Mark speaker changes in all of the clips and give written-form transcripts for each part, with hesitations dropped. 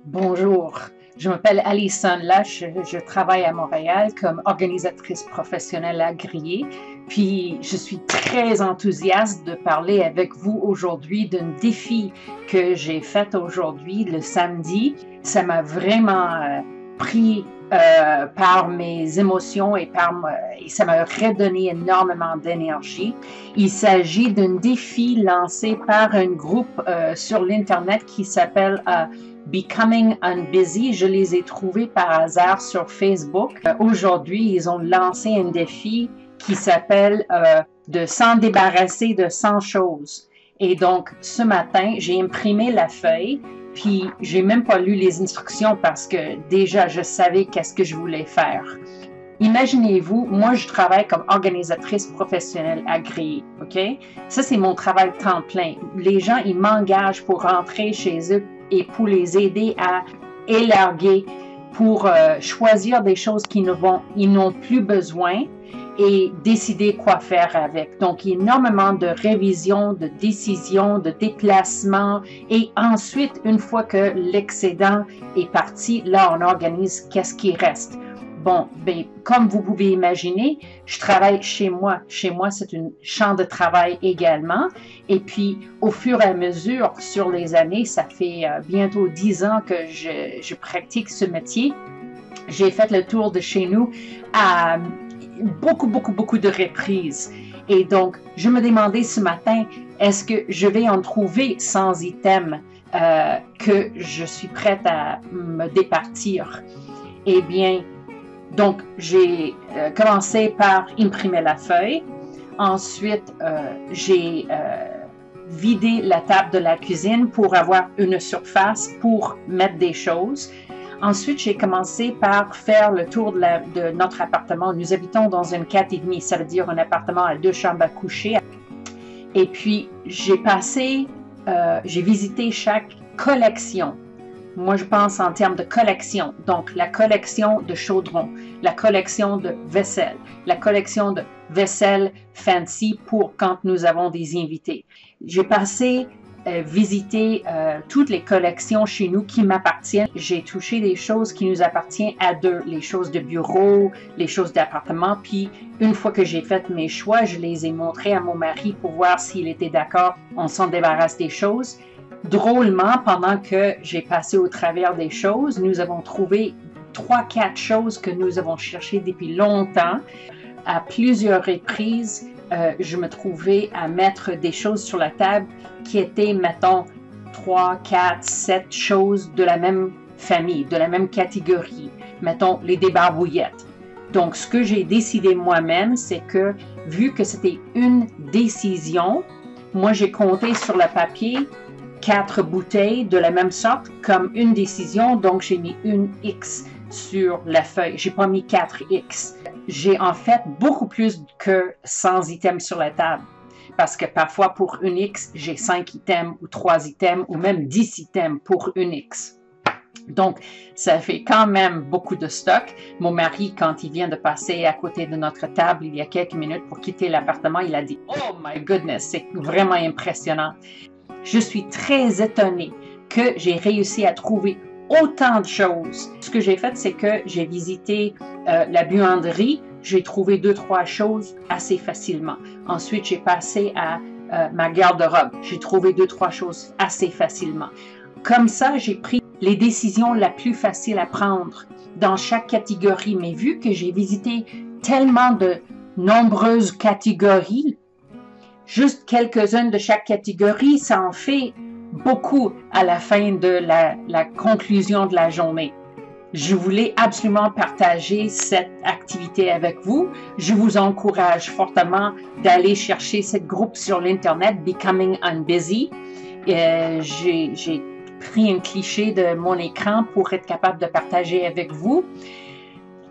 Speaker 1: Bonjour, je m'appelle Alison Lash, je travaille à Montréal comme organisatrice professionnelle agréée, puis je suis très enthousiaste de parler avec vous aujourd'hui d'un défi que j'ai fait aujourd'hui, le samedi. Ça m'a vraiment pris par mes émotions et ça m'a redonné énormément d'énergie. Il s'agit d'un défi lancé par un groupe sur l'Internet qui s'appelle Becoming Unbusy. Je les ai trouvés par hasard sur Facebook. Aujourd'hui, ils ont lancé un défi qui s'appelle de s'en débarrasser de 100 choses. Et donc, ce matin, j'ai imprimé la feuille, puis j'ai même pas lu les instructions parce que déjà, je savais qu'est-ce que je voulais faire. Imaginez-vous, moi, je travaille comme organisatrice professionnelle agréée, OK? Ça, c'est mon travail temps plein. Les gens, ils m'engagent pour rentrer chez eux et pour les aider à élarguer, pour choisir des choses qu'ils n'ont plus besoin et décider quoi faire avec. Donc, énormément de révisions, de décisions, de déplacements. Et ensuite, une fois que l'excédent est parti, là, on organise qu'est-ce qui reste. Bon, ben, comme vous pouvez imaginer, je travaille chez moi. Chez moi, c'est un champ de travail également. Et puis, au fur et à mesure, sur les années, ça fait bientôt 10 ans que je pratique ce métier. J'ai fait le tour de chez nous à beaucoup de reprises. Et donc, je me demandais ce matin, est-ce que je vais en trouver 100 items que je suis prête à me départir? Eh bien, donc, j'ai commencé par imprimer la feuille. Ensuite, j'ai vidé la table de la cuisine pour avoir une surface pour mettre des choses. Ensuite, j'ai commencé par faire le tour de notre appartement. Nous habitons dans une 4,5, ça veut dire un appartement à 2 chambres à coucher. Et puis, j'ai visité chaque collection. Moi, je pense en termes de collection. Donc, la collection de chaudrons, la collection de vaisselle, la collection de vaisselle fancy pour quand nous avons des invités. J'ai passé visiter toutes les collections chez nous qui m'appartiennent. J'ai touché des choses qui nous appartiennent à deux, les choses de bureau, les choses d'appartement. Puis, une fois que j'ai fait mes choix, je les ai montrés à mon mari pour voir s'il était d'accord. On s'en débarrasse des choses. Drôlement, pendant que j'ai passé au travers des choses, nous avons trouvé 3-4 choses que nous avons cherchées depuis longtemps. À plusieurs reprises, je me trouvais à mettre des choses sur la table qui étaient, mettons, 3, 4, 7 choses de la même famille, de la même catégorie. Mettons, les débarbouillettes. Donc, ce que j'ai décidé moi-même, c'est que, vu que c'était une décision, moi, j'ai compté sur le papier 4 bouteilles de la même sorte comme une décision, donc j'ai mis une X sur la feuille. J'ai pas mis 4 X. J'ai en fait beaucoup plus que 100 items sur la table. Parce que parfois pour une X, j'ai 5 items ou 3 items ou même 10 items pour une X. Donc, ça fait quand même beaucoup de stock. Mon mari, quand il vient de passer à côté de notre table il y a quelques minutes pour quitter l'appartement, il a dit « Oh my goodness, c'est vraiment impressionnant ». Je suis très étonnée que j'ai réussi à trouver autant de choses. Ce que j'ai fait, c'est que j'ai visité la buanderie. J'ai trouvé 2-3 choses assez facilement. Ensuite, j'ai passé à ma garde-robe. J'ai trouvé 2-3 choses assez facilement. Comme ça, j'ai pris les décisions la plus faciles à prendre dans chaque catégorie. Mais vu que j'ai visité tellement de nombreuses catégories, juste quelques-unes de chaque catégorie, ça en fait beaucoup à la fin de la conclusion de la journée. Je voulais absolument partager cette activité avec vous. Je vous encourage fortement d'aller chercher ce groupe sur l'Internet, Becoming Unbusy. J'ai pris un cliché de mon écran pour être capable de partager avec vous.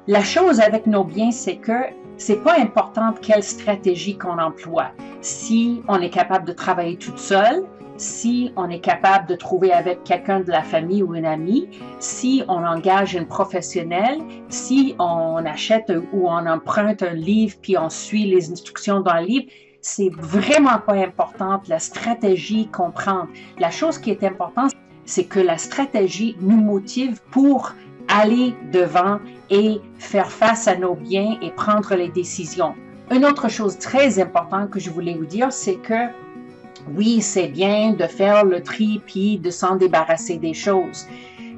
Speaker 1: La chose avec nos biens, c'est que c'est pas important quelle stratégie qu'on emploie. Si on est capable de travailler toute seule, si on est capable de trouver avec quelqu'un de la famille ou un ami, si on engage une professionnelle, si on achète ou on emprunte un livre puis on suit les instructions dans le livre, c'est vraiment pas important la stratégie qu'on prend. La chose qui est importante, c'est que la stratégie nous motive pour aller devant et faire face à nos biens et prendre les décisions. Une autre chose très importante que je voulais vous dire, c'est que oui, c'est bien de faire le tri puis de s'en débarrasser des choses,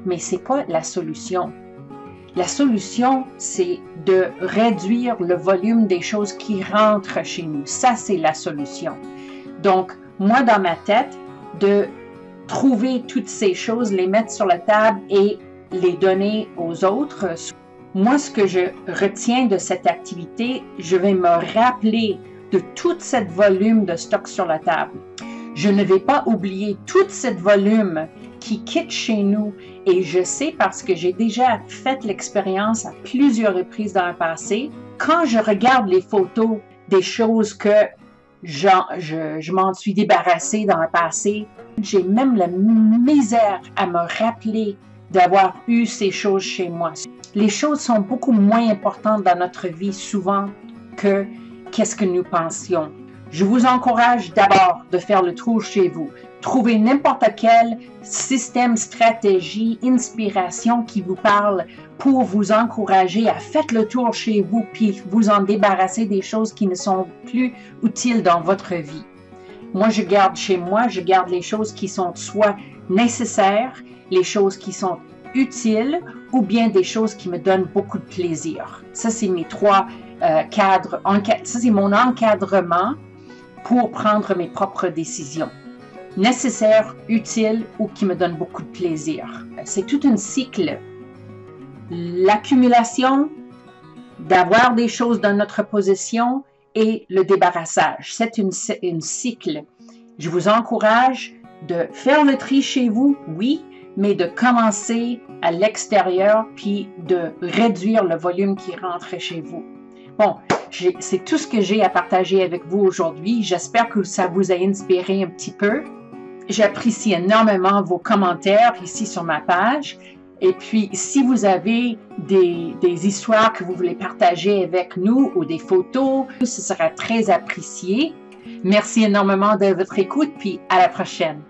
Speaker 1: mais c'est pas la solution. La solution, c'est de réduire le volume des choses qui rentrent chez nous. Ça, c'est la solution. Donc, moi, dans ma tête, de trouver toutes ces choses, les mettre sur la table et les donner aux autres. Moi, ce que je retiens de cette activité, je vais me rappeler de tout ce volume de stock sur la table. Je ne vais pas oublier tout ce volume qui quitte chez nous et je sais parce que j'ai déjà fait l'expérience à plusieurs reprises dans le passé. Quand je regarde les photos des choses que je m'en suis débarrassée dans le passé, j'ai même la misère à me rappeler d'avoir eu ces choses chez moi. Les choses sont beaucoup moins importantes dans notre vie souvent que qu'est-ce que nous pensions. Je vous encourage d'abord de faire le tour chez vous. Trouvez n'importe quel système, stratégie, inspiration qui vous parle pour vous encourager à faire le tour chez vous puis vous en débarrasser des choses qui ne sont plus utiles dans votre vie. Moi, je garde chez moi, je garde les choses qui sont soit nécessaires, les choses qui sont utiles ou bien des choses qui me donnent beaucoup de plaisir. Ça, c'est mes trois cadres. Ça, c'est mon encadrement pour prendre mes propres décisions. Nécessaires, utiles ou qui me donnent beaucoup de plaisir. C'est tout un cycle. L'accumulation, d'avoir des choses dans notre possession et le débarrassage. C'est une cycle. Je vous encourage de faire le tri chez vous, oui, mais de commencer à l'extérieur puis de réduire le volume qui rentre chez vous. Bon, c'est tout ce que j'ai à partager avec vous aujourd'hui. J'espère que ça vous a inspiré un petit peu. J'apprécie énormément vos commentaires ici sur ma page. Et puis, si vous avez des histoires que vous voulez partager avec nous ou des photos, ce sera très apprécié. Merci énormément de votre écoute, puis à la prochaine.